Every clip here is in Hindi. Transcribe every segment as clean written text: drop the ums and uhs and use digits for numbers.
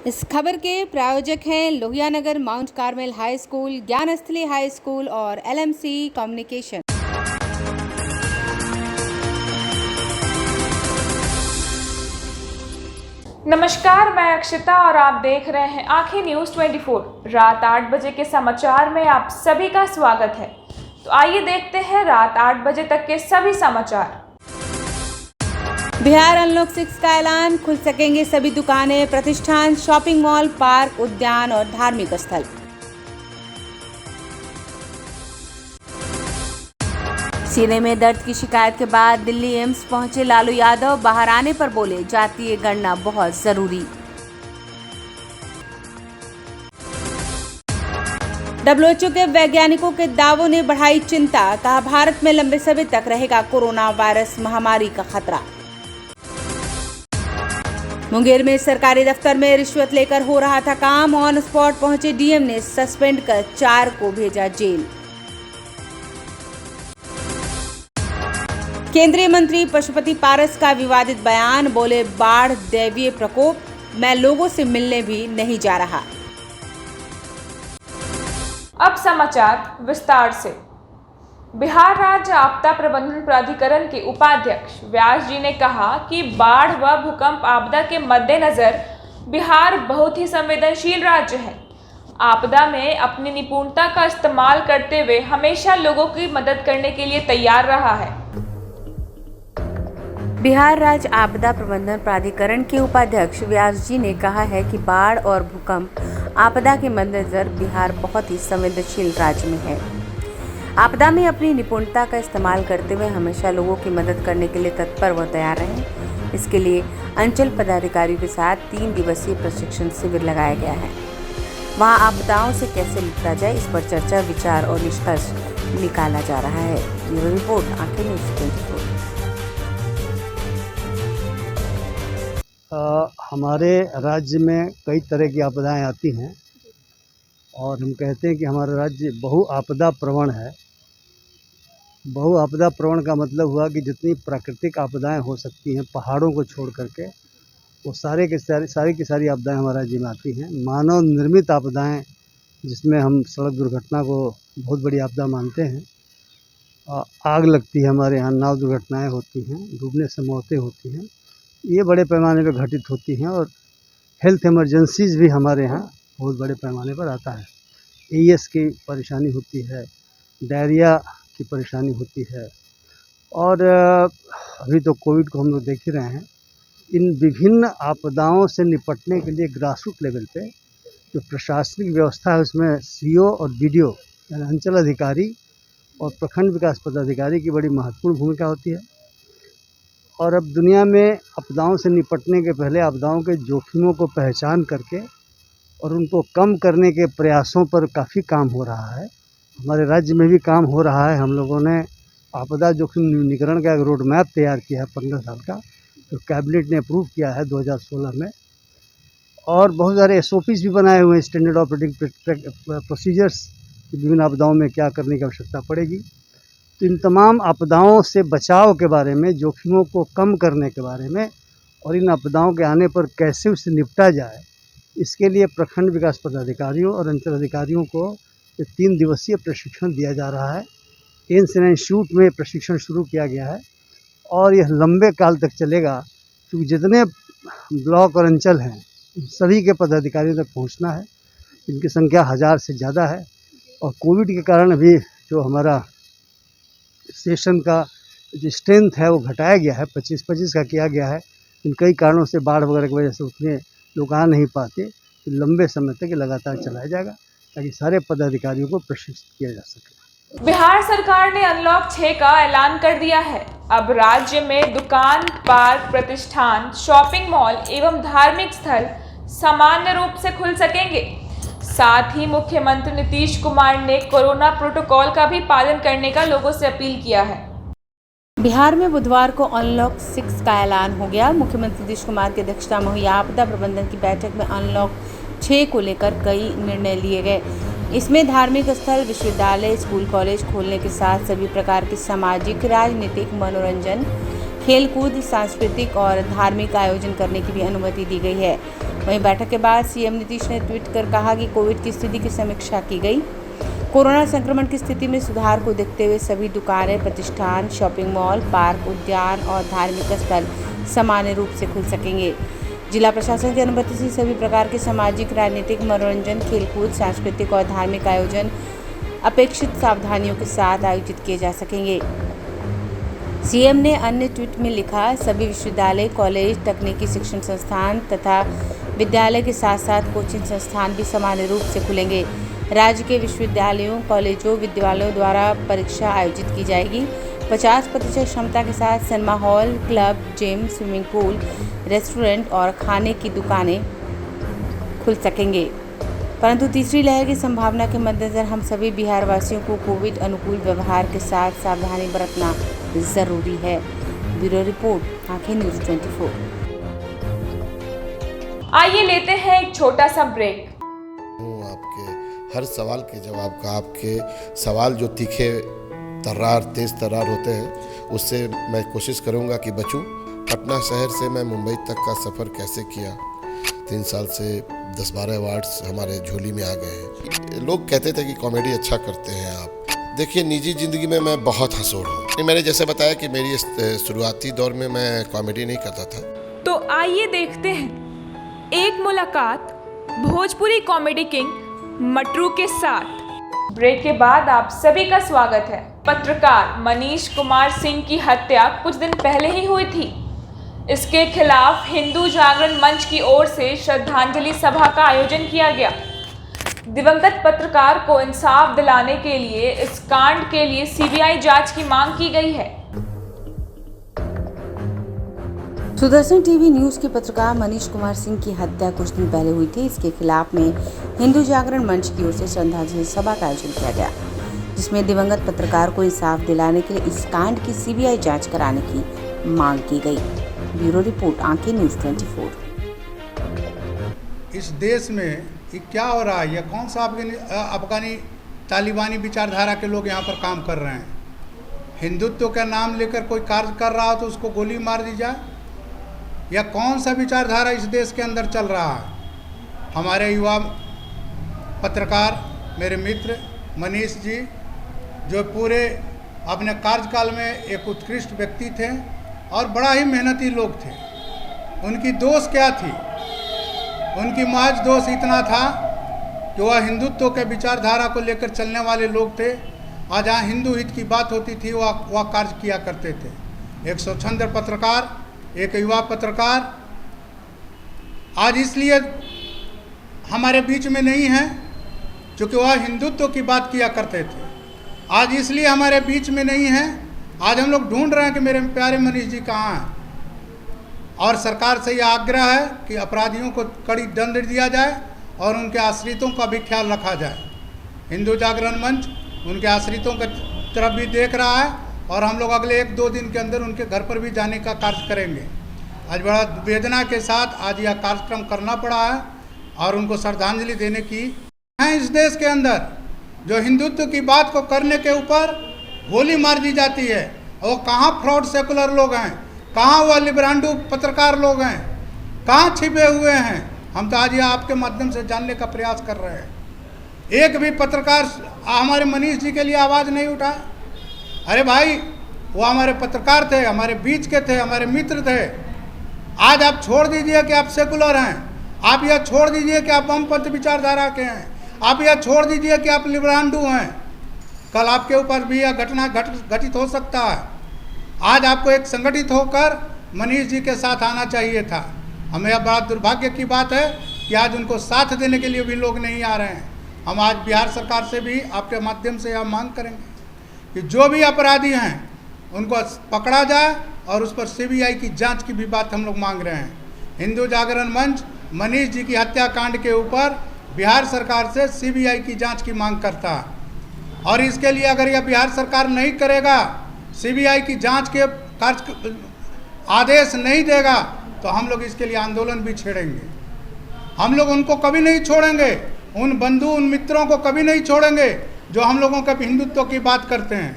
इस खबर के प्रायोजक हैं Lohia Nagar Mount Carmel high school, Gyansthali high school और LMC कम्युनिकेशन। नमस्कार, मैं अक्षिता और आप देख रहे हैं आंखें न्यूज़ 24। रात 8 बजे के समाचार में आप सभी का स्वागत है। तो आइए देखते हैं रात 8 बजे तक के सभी समाचार। बिहार अनलॉक 6 का ऐलान, खुल सकेंगे सभी दुकानें, प्रतिष्ठान, शॉपिंग मॉल, पार्क, उद्यान और धार्मिक स्थल। सीने में दर्द की शिकायत के बाद दिल्ली एम्स पहुंचे लालू यादव, बाहर आने पर बोले जातीय गणना बहुत जरूरी। WHO के वैज्ञानिकों के दावों ने बढ़ाई चिंता, कहा भारत में लंबे समय तक रहेगा कोरोना वायरस महामारी का खतरा। मुंगेर में सरकारी दफ्तर में रिश्वत लेकर हो रहा था काम, ऑन स्पॉट पहुंचे DM ने सस्पेंड कर 4 को भेजा जेल। केंद्रीय मंत्री पशुपति पारस का विवादित बयान, बोले बाढ़ दैवीय प्रकोप, मैं लोगों से मिलने भी नहीं जा रहा। अब समाचार विस्तार से। बिहार राज्य आपदा प्रबंधन प्राधिकरण के उपाध्यक्ष व्यास जी ने कहा कि बाढ़ व भूकंप आपदा के मद्देनजर बिहार बहुत ही संवेदनशील राज्य है। आपदा में अपनी निपुणता का इस्तेमाल करते हुए हमेशा लोगों की मदद करने के लिए तैयार रहा है। बिहार राज्य आपदा प्रबंधन प्राधिकरण के उपाध्यक्ष व्यास जी ने कहा है कि बाढ़ और भूकंप आपदा के मद्देनजर बिहार बहुत ही संवेदनशील राज्य में है। आपदा में अपनी निपुणता का इस्तेमाल करते हुए हमेशा लोगों की मदद करने के लिए तत्पर व तैयार रहें। इसके लिए अंचल पदाधिकारियों के साथ 3 दिवसीय प्रशिक्षण शिविर लगाया गया है। वहां आपदाओं से कैसे निपटा जाए, इस पर चर्चा, विचार और निष्कर्ष निकाला जा रहा है। ब्यूरो रिपोर्ट, आंखें न्यूज़ 24। हमारे राज्य में कई तरह की आपदाएं आती हैं और हम कहते हैं कि हमारा राज्य बहु आपदा प्रवण है। बहु आपदा प्रवण का मतलब हुआ कि जितनी प्राकृतिक आपदाएं हो सकती हैं पहाड़ों को छोड़ करके, वो सारी की सारी आपदाएं हमारे राज्य में आती हैं। मानव निर्मित आपदाएं, जिसमें हम सड़क दुर्घटना को बहुत बड़ी आपदा मानते हैं। आग लगती है हमारे यहाँ, नाव दुर्घटनाएँ होती हैं, डूबने से मौतें होती हैं, ये बड़े पैमाने पर घटित होती हैं। और हेल्थ इमरजेंसीज़ भी हमारे यहाँ बहुत बड़े पैमाने पर आता है। AS की परेशानी होती है, डायरिया की परेशानी होती है और अभी तो कोविड को हम लोग देख ही रहे हैं। इन विभिन्न आपदाओं से निपटने के लिए ग्रासरूट लेवल पे जो प्रशासनिक व्यवस्था है उसमें CO और BDO यानी अंचल अधिकारी और प्रखंड विकास पदाधिकारी की बड़ी महत्वपूर्ण भूमिका होती है। और अब दुनिया में आपदाओं से निपटने के पहले आपदाओं के जोखिमों को पहचान करके और उनको कम करने के प्रयासों पर काफ़ी काम हो रहा है। हमारे राज्य में भी काम हो रहा है। हम लोगों ने आपदा जोखिम न्यूनीकरण का एक रोड मैप तैयार किया है 15 साल का, जो कैबिनेट ने अप्रूव किया है 2016 में। और बहुत सारे SOPs भी बनाए हुए हैं, स्टैंडर्ड ऑपरेटिंग प्रोसीजर्स, कि विभिन्न आपदाओं में क्या करने की आवश्यकता पड़ेगी। तो इन तमाम आपदाओं से बचाव के बारे में, जोखिमों को कम करने के बारे में और इन आपदाओं के आने पर कैसे उससे निपटा जाए, इसके लिए प्रखंड विकास पदाधिकारियों और अंचल अधिकारियों को 3 दिवसीय प्रशिक्षण दिया जा रहा है। एम्स इंस्टीट्यूट में प्रशिक्षण शुरू किया गया है और यह लंबे काल तक चलेगा, क्योंकि जितने ब्लॉक और अंचल हैं सभी के पदाधिकारियों तक पहुंचना है। इनकी संख्या 1000 से ज़्यादा है और कोविड के कारण अभी जो हमारा सेशन का जो स्ट्रेंथ है वो घटाया गया है, 25-25 का किया गया है। इन कई कारणों से, बाढ़ वगैरह की वजह से उतने लोग आ नहीं पाते। तो लंबे समय तक लगातार चलाया जाएगा ताकि सारे पदाधिकारियों को प्रशिक्षित किया जा सके। बिहार सरकार ने अनलॉक 6 का ऐलान कर दिया है। अब राज्य में दुकान, पार्क, प्रतिष्ठान, शॉपिंग मॉल एवं धार्मिक स्थल सामान्य रूप से खुल सकेंगे। साथ ही मुख्यमंत्री नीतीश कुमार ने कोरोना प्रोटोकॉल का भी पालन करने का लोगों से अपील किया है। बिहार में बुधवार को अनलॉक 6 का ऐलान हो गया। मुख्यमंत्री नीतीश कुमार की अध्यक्षता में हुई आपदा प्रबंधन की बैठक में अनलॉक 6 को लेकर कई निर्णय लिए गए। इसमें धार्मिक स्थल, विश्वविद्यालय, स्कूल, कॉलेज खोलने के साथ सभी प्रकार की सामाजिक, राजनीतिक, मनोरंजन, खेलकूद, सांस्कृतिक और धार्मिक आयोजन करने की भी अनुमति दी गई है। वहीं बैठक के बाद सीएम नीतीश ने ट्वीट कर कहा कि कोविड की स्थिति की समीक्षा की गई। कोरोना संक्रमण की स्थिति में सुधार को देखते हुए सभी दुकानें, प्रतिष्ठान, शॉपिंग मॉल, पार्क, उद्यान और धार्मिक स्थल सामान्य रूप से खुल सकेंगे। जिला प्रशासन की अनुमति से सभी प्रकार के सामाजिक, राजनीतिक, मनोरंजन, खेलकूद, सांस्कृतिक और धार्मिक आयोजन अपेक्षित सावधानियों के साथ आयोजित किए जा सकेंगे। सीएम ने अन्य ट्वीट में लिखा, सभी विश्वविद्यालय, कॉलेज, तकनीकी शिक्षण संस्थान तथा विद्यालय के साथ साथ कोचिंग संस्थान भी सामान्य रूप से खुलेंगे। राज्य के विश्वविद्यालयों, कॉलेजों, विद्यालयों द्वारा परीक्षा आयोजित की जाएगी। 50% क्षमता के साथ cinema hall, club, gym, swimming pool, restaurant और खाने की दुकानें खुल सकेंगे। परंतु तीसरी लहर की संभावना के मद्देनजर हम सभी बिहार वासियों को कोविड अनुकूल व्यवहार के साथ सावधानी बरतना जरूरी है। ब्यूरो रिपोर्ट, आंखें न्यूज़ 24। आइए लेते हैं एक छोटा सा ब्रेक। आपके हर सवाल के जवाब का, आपके सवाल जो तीखे तर्रार, तेज़ तर्रार होते हैं, उससे मैं कोशिश करूंगा कि बचूं। पटना शहर से मैं मुंबई तक का सफ़र कैसे किया, 3 साल से 10-12 अवार्ड्स हमारे झोली में आ गए हैं। लोग कहते थे कि कॉमेडी अच्छा करते हैं आप। देखिए, निजी ज़िंदगी में मैं बहुत हंसोड़ हूँ। मैंने जैसे बताया कि मेरी शुरुआती दौर में मैं कॉमेडी नहीं करता था। तो आइए देखते हैं एक मुलाकात भोजपुरी कॉमेडी किंग मटरू के साथ। ब्रेक के बाद आप सभी का स्वागत है। पत्रकार मनीष कुमार सिंह की हत्या कुछ दिन पहले ही हुई थी। इसके खिलाफ हिंदू जागरण मंच की ओर से श्रद्धांजलि सभा का आयोजन किया गया। दिवंगत पत्रकार को इंसाफ दिलाने के लिए इस कांड के लिए सीबीआई जांच की मांग की गई है। सुदर्शन टीवी न्यूज़ के पत्रकार मनीष कुमार सिंह की हत्या कुछ दिन पहले हुई थी। इसके खिलाफ में हिंदू जागरण मंच की ओर से श्रद्धांजलि सभा का आयोजन किया गया, जिसमें दिवंगत पत्रकार को इंसाफ दिलाने के लिए इस कांड की सीबीआई जांच कराने की मांग की गई। ब्यूरो रिपोर्ट, आंखें न्यूज़ 24। इस देश में ये क्या हो रहा है? ये कौन सा अफगानी तालिबानी विचारधारा के लोग यहाँ पर काम कर रहे हैं? हिंदुत्व का नाम लेकर कोई कार्य कर रहा हो तो उसको गोली मार दी जाए? या कौन सा विचारधारा इस देश के अंदर चल रहा है? हमारे युवा पत्रकार, मेरे मित्र मनीष जी, जो पूरे अपने कार्यकाल में एक उत्कृष्ट व्यक्ति थे और बड़ा ही मेहनती लोग थे। उनकी दोष क्या थी? उनकी महज दोष इतना था कि वह हिंदुत्व के विचारधारा को लेकर चलने वाले लोग थे और जहाँ हिंदू हित की बात होती थी वह कार्य किया करते थे। एक स्वच्छंद पत्रकार, एक युवा पत्रकार आज इसलिए हमारे बीच में नहीं है क्योंकि वह हिंदुत्व की बात किया करते थे। आज इसलिए हमारे बीच में नहीं है, आज हम लोग ढूंढ रहे हैं कि मेरे प्यारे मनीष जी कहाँ हैं। और सरकार से यह आग्रह है कि अपराधियों को कड़ी दंड दिया जाए और उनके आश्रितों का भी ख्याल रखा जाए। हिंदू जागरण मंच उनके आश्रितों की तरफ भी देख रहा है और हम लोग अगले 1-2 दिन के अंदर उनके घर पर भी जाने का कार्य करेंगे। आज बड़ा वेदना के साथ आज यह कार्यक्रम करना पड़ा है और उनको श्रद्धांजलि देने की है। इस देश के अंदर जो हिंदुत्व की बात को करने के ऊपर गोली मार दी जाती है, वो कहाँ फ्रॉड सेकुलर लोग हैं, कहाँ वह लिबरांडू पत्रकार लोग हैं, कहाँ छिपे हुए हैं? हम तो आज ये आपके माध्यम से जानने का प्रयास कर रहे हैं। एक भी पत्रकार हमारे मनीष जी के लिए आवाज़ नहीं उठा। अरे भाई, वो हमारे पत्रकार थे, हमारे बीच के थे, हमारे मित्र थे। आज आप छोड़ दीजिए कि आप सेकुलर हैं, आप यह छोड़ दीजिए कि आप वामपंथ विचारधारा के हैं, आप यह छोड़ दीजिए कि आप लिबरांडू हैं। कल आपके ऊपर भी यह घटना घटित हो सकता है। आज आपको एक संगठित होकर मनीष जी के साथ आना चाहिए था। हमें यह बड़ा दुर्भाग्य की बात है कि आज उनको साथ देने के लिए भी लोग नहीं आ रहे हैं। हम आज बिहार सरकार से भी आपके माध्यम से यह मांग करेंगे कि जो भी अपराधी हैं उनको पकड़ा जाए और उस पर सीबीआई की जांच की भी बात हम लोग मांग रहे हैं। हिंदू जागरण मंच मनीष जी की हत्याकांड के ऊपर बिहार सरकार से सीबीआई की जांच की मांग करता है और इसके लिए अगर यह बिहार सरकार नहीं करेगा, सीबीआई की जांच के कार्य आदेश नहीं देगा, तो हम लोग इसके लिए आंदोलन भी छेड़ेंगे। हम लोग उनको कभी नहीं छोड़ेंगे, उन बंधु, उन मित्रों को कभी नहीं छोड़ेंगे जो हम लोगों के हिंदुत्व की बात करते हैं।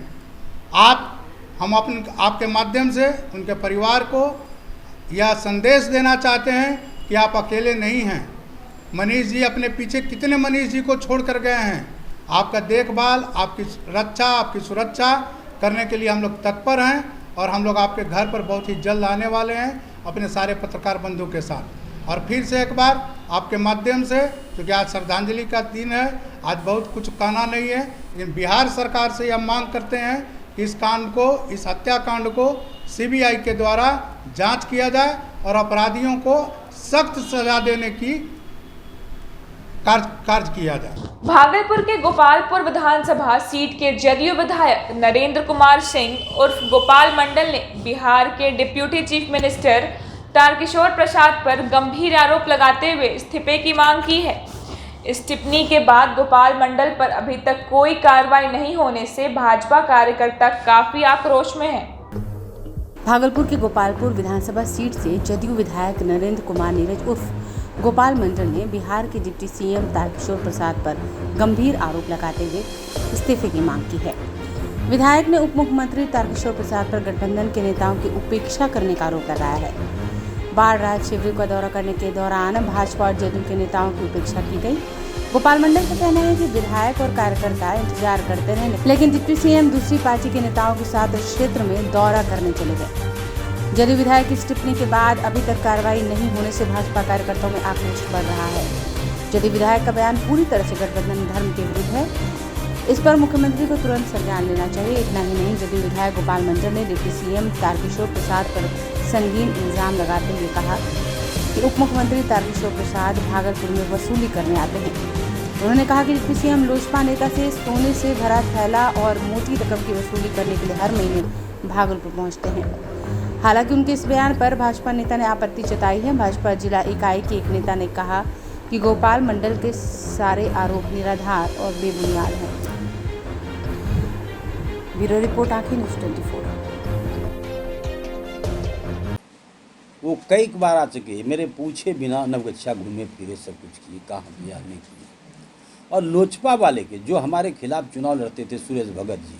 हम आपके माध्यम से उनके परिवार को यह संदेश देना चाहते हैं कि आप अकेले नहीं हैं। मनीष जी अपने पीछे कितने मनीष जी को छोड़ कर गए हैं। आपका देखभाल, आपकी रक्षा, आपकी सुरक्षा करने के लिए हम लोग तत्पर हैं और हम लोग आपके घर पर बहुत ही जल्द आने वाले हैं अपने सारे पत्रकार बंधुओं के साथ। और फिर से एक बार आपके माध्यम से, क्योंकि आज श्रद्धांजलि का दिन है, आज बहुत कुछ कहना नहीं है, लेकिन बिहार सरकार से हम मांग करते हैं कि इस कांड को, इस हत्याकांड को सीबीआई के द्वारा जांच किया जाए और अपराधियों को सख्त सजा देने की कार्य किया जाए। भागलपुर के गोपालपुर विधानसभा सीट के जदयू विधायक नरेंद्र कुमार सिंह उर्फ गोपाल मंडल ने बिहार के deputy chief minister Tarkishore Prasad पर गंभीर आरोप लगाते हुए इस्तीफे की मांग की है। इस टिप्पणी के बाद गोपाल मंडल पर अभी तक कोई कार्रवाई नहीं होने से भाजपा कार्यकर्ता काफी आक्रोश में हैं। भागलपुर के गोपालपुर विधानसभा सीट से जदयू विधायक नरेंद्र कुमार नीरज उर्फ गोपाल मंडल ने बिहार के डिप्टी सीएम तारकिशोर प्रसाद पर गंभीर आरोप लगाते हुए इस्तीफे की मांग की है। विधायक ने उप मुख्यमंत्री तारकिशोर प्रसाद पर गठबंधन के नेताओं की उपेक्षा करने का आरोप लगाया है। बाढ़ राहत शिविर का दौरा करने के दौरान भाजपा और जदयू के नेताओं की उपेक्षा की गई। गोपाल मंडल का कहना है कि विधायक और कार्यकर्ता इंतजार करते रहे, लेकिन डिप्टी सीएम दूसरी पार्टी के नेताओं के साथ इस क्षेत्र में दौरा करने चले गए। जदयू विधायक की टिप्पणी के बाद अभी तक कार्रवाई नहीं होने से भाजपा कार्यकर्ताओं में आक्रोश बढ़ रहा है। जदयू विधायक का बयान पूरी तरह से गठबंधन धर्म के विरुद्ध है। इस पर मुख्यमंत्री को तुरंत संज्ञान लेना चाहिए। इतना ही नहीं, जदयू विधायक गोपाल मंडल ने डिप्टी सीएम तारकिशोर प्रसाद पर संगीन इल्जाम लगाते हुए कहा कि उप मुख्यमंत्री तारकिशोर प्रसाद भागलपुर में वसूली करने आते हैं। उन्होंने कहा कि डिप्टी सीएम लोजपा नेता से सोने से भरा थैला और मोटी रकम की वसूली करने के लिए हर महीने भागलपुर पहुंचते हैं। हालांकि उनके इस बयान पर भाजपा नेता ने आपत्ति जताई है। भाजपा जिला इकाई के एक नेता ने कहा कि गोपाल मंडल के सारे आरोप निराधार और बेबुनियाद हैं। ब्यूरो रिपोर्ट, आंखें न्यूज़ 24। वो कई बार आ चुके हैं, मेरे पूछे बिना नवगछिया घूमे फिरे, सब कुछ किए, कहाँ बिहार नहीं किए। और लोजपा वाले के जो हमारे खिलाफ चुनाव लड़ते थे, सुरेश भगत जी,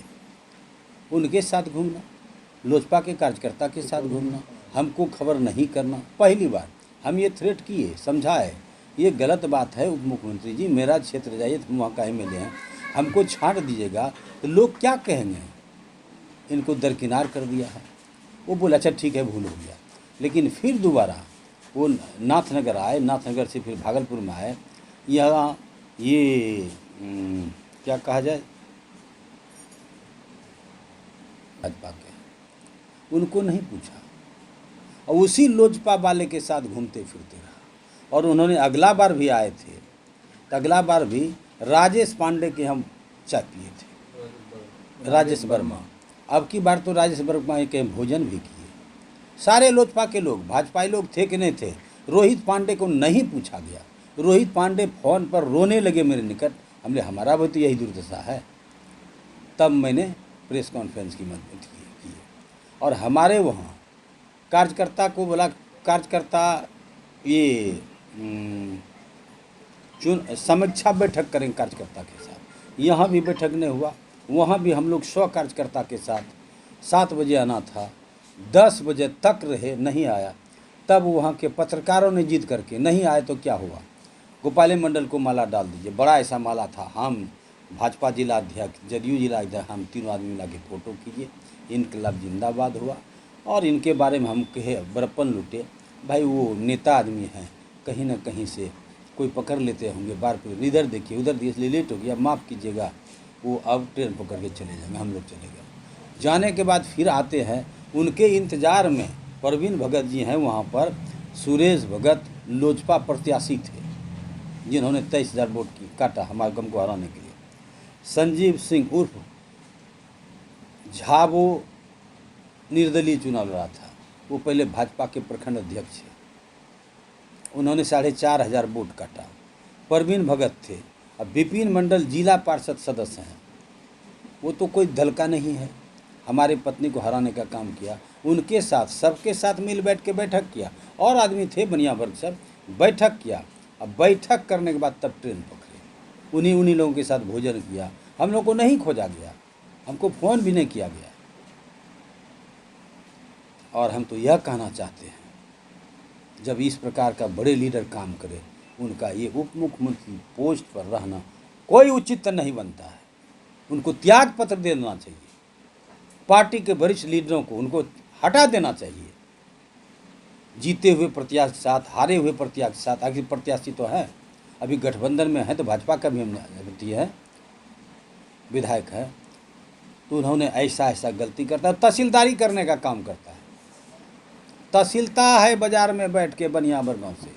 उनके साथ घूमना, लोजपा के कार्यकर्ता के साथ घूमना, हमको खबर नहीं करना। पहली बार हम ये थ्रेट किए, समझाए, ये गलत बात है उप मुख्यमंत्री जी, मेरा क्षेत्र जाइए, तुम वहाँ का एमएलए हैं, हमको छांट दीजिएगा तो लोग क्या कहेंगे। इनको दरकिनार कर दिया है। वो बोला अच्छा ठीक है, भूल हो गया। लेकिन फिर दोबारा वो नाथनगर आए, नाथनगर से फिर भागलपुर में आए। यहाँ ये क्या कहा जाए, भाजपा के, उनको नहीं पूछा और उसी लोजपा वाले के साथ घूमते फिरते रहा। और उन्होंने अगला बार भी आए थे, तो अगला बार भी राजेश पांडे के हम चाय पिए थे, राजेश वर्मा। अब की बार तो राजेश वर्मा के भोजन भी किए। सारे लोजपा के लोग, भाजपाई लोग थे कि नहीं थे। रोहित पांडे को नहीं पूछा गया। रोहित पांडे फ़ोन पर रोने लगे मेरे निकट। हमने हमारा भी तो यही दुर्दशा है। तब मैंने प्रेस कॉन्फ्रेंस की मदद की और हमारे वहाँ कार्यकर्ता को बोला, कार्यकर्ता ये समीक्षा बैठक करेंगे कार्यकर्ता के साथ। यहाँ भी बैठक नहीं हुआ। वहाँ भी हम लोग 100 कार्यकर्ता के साथ 7 बजे आना था, 10 बजे तक रहे, नहीं आया। तब वहाँ के पत्रकारों ने जिद करके, नहीं आए तो क्या हुआ, गोपाल मंडल को माला डाल दीजिए। बड़ा ऐसा माला था। हम भाजपा जिला अध्यक्ष, जदयू जिला अध्यक्ष, हम तीनों आदमी मिला के फ़ोटो कीजिए, इनकलाब जिंदाबाद हुआ। और इनके बारे में हम कहे, बड़प्पन लुटे, भाई वो नेता आदमी हैं, कहीं ना कहीं से कोई पकड़ लेते होंगे, बार पर इधर देखिए उधर देखिए, इसलिए लेट हो गया, माफ़ कीजिएगा। वो अब ट्रेन पकड़ के चले जाएंगे, हम लोग चले गए। जाने के बाद फिर आते हैं, उनके इंतज़ार में परवीन भगत जी हैं वहाँ पर। सुरेश भगत लोजपा प्रत्याशी थे जिन्होंने 23,000 वोट की काटा हमारे गम को हराने के लिए। संजीव सिंह उर्फ झा वो निर्दलीय चुनाव लड़ा था। वो पहले भाजपा के प्रखंड अध्यक्ष थे। उन्होंने 4,500 वोट काटा। परवीन भगत थे। अब विपिन मंडल जिला पार्षद सदस्य हैं। वो तो कोई दल का नहीं है, हमारे पत्नी को हराने का काम किया। उनके साथ, सबके साथ मिल बैठ के बैठक किया। और आदमी थे बनिया वर्ग सब, बैठक किया। अब बैठक करने के बाद तब ट्रेन पकड़े। उन्हीं लोगों के साथ भोजन किया। हम लोग को नहीं खोजा गया, हमको फ़ोन भी नहीं किया गया। और हम तो यह कहना चाहते हैं जब इस प्रकार का बड़े लीडर काम करे, उनका ये उप मुख्यमंत्री पोस्ट पर रहना कोई उचित नहीं बनता है। उनको त्याग पत्र देना चाहिए, पार्टी के वरिष्ठ लीडरों को उनको हटा देना चाहिए। जीते हुए प्रत्याशी के साथ, हारे हुए प्रत्याशी के साथ, आखिर प्रत्याशी तो है, अभी गठबंधन में है तो भाजपा का भी व्यक्ति है, विधायक है, तो उन्होंने ऐसा गलती करता है। तहसीलदारी करने का काम करता है, तहसीलता है बाजार में बैठ के बनिया बरगांव से।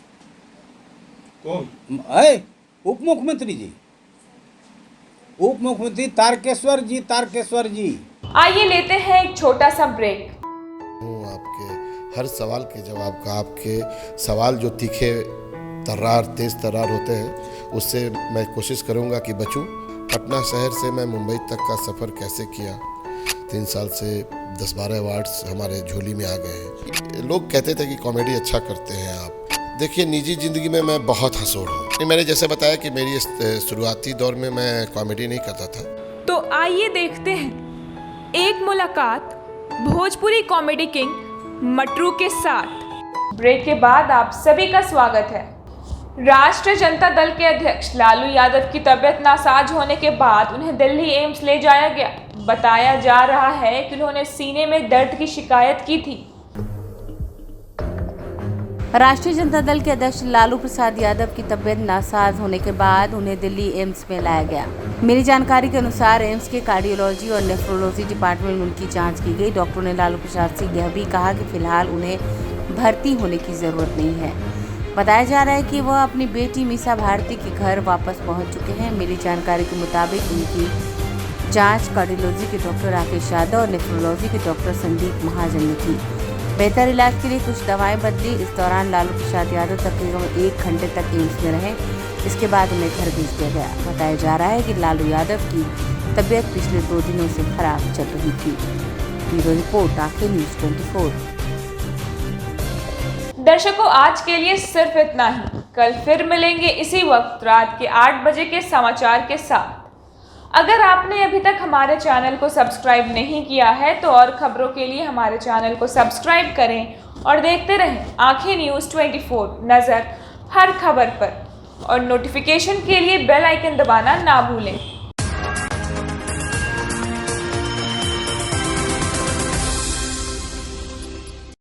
कौन है? उप मुख्यमंत्री जी, उप मुख्यमंत्री तारकेश्वर जी। आइए लेते हैं एक छोटा सा ब्रेक। हूँ आपके हर सवाल के जवाब का। आपके सवाल जो तीखे तर्रार तेज़ तर्रार होते हैं, उससे मैं कोशिश करूँगा कि बचूँ। पटना शहर से मैं मुंबई तक का सफ़र कैसे किया, 3 साल से 10-12 अवार्ड्स हमारे झोली में आ गए हैं। लोग कहते थे कि कॉमेडी अच्छा करते हैं आप। देखिए, निजी ज़िंदगी में मैं बहुत हंसोड़ हूँ। मैंने जैसे बताया कि मेरी शुरुआती दौर में मैं कॉमेडी नहीं करता था। तो आइए देखते हैं एक मुलाकात भोजपुरी कॉमेडी किंग मटरू के साथ। ब्रेक के बाद आप सभी का स्वागत है। राष्ट्रीय जनता दल के अध्यक्ष लालू यादव की तबीयत नासाज होने के बाद उन्हें दिल्ली एम्स ले जाया गया। बताया जा रहा है कि उन्होंने सीने में दर्द की शिकायत की थी। राष्ट्रीय जनता दल के अध्यक्ष लालू प्रसाद यादव की तबीयत नासाज होने के बाद उन्हें दिल्ली एम्स में लाया गया। मेरी जानकारी के अनुसार एम्स के कार्डियोलॉजी और नेफ्रोलॉजी डिपार्टमेंट में उनकी जांच की गई। डॉक्टरों ने लालू प्रसाद से यह भी कहा कि फिलहाल उन्हें भर्ती होने की जरूरत नहीं है। बताया जा रहा है कि वह अपनी बेटी मीसा भारती के घर वापस पहुंच चुके हैं। मेरी जानकारी के मुताबिक उनकी जांच कार्डियोलॉजी के डॉक्टर राकेश यादव और नेफ्रोलॉजी के डॉक्टर संदीप महाजन ने की। बेहतर इलाज के लिए कुछ दवाएं बदली। इस दौरान लालू प्रसाद यादव तकरीबन 1 घंटे तक एम्स में रहे। इसके बाद उन्हें घर भेज दिया गया। बताया जा रहा है कि लालू यादव की तबीयत पिछले 2 दिनों से खराब चल रही थी। ब्यूरो रिपोर्ट, आंखें न्यूज़ 24। दर्शकों, आज के लिए सिर्फ इतना ही। कल फिर मिलेंगे इसी वक्त रात के 8 बजे के समाचार के साथ। अगर आपने अभी तक हमारे चैनल को सब्सक्राइब नहीं किया है तो और खबरों के लिए हमारे चैनल को सब्सक्राइब करें और देखते रहें आंखें न्यूज़ 24, नज़र हर खबर पर। और नोटिफिकेशन के लिए बेल आइकन दबाना ना भूलें।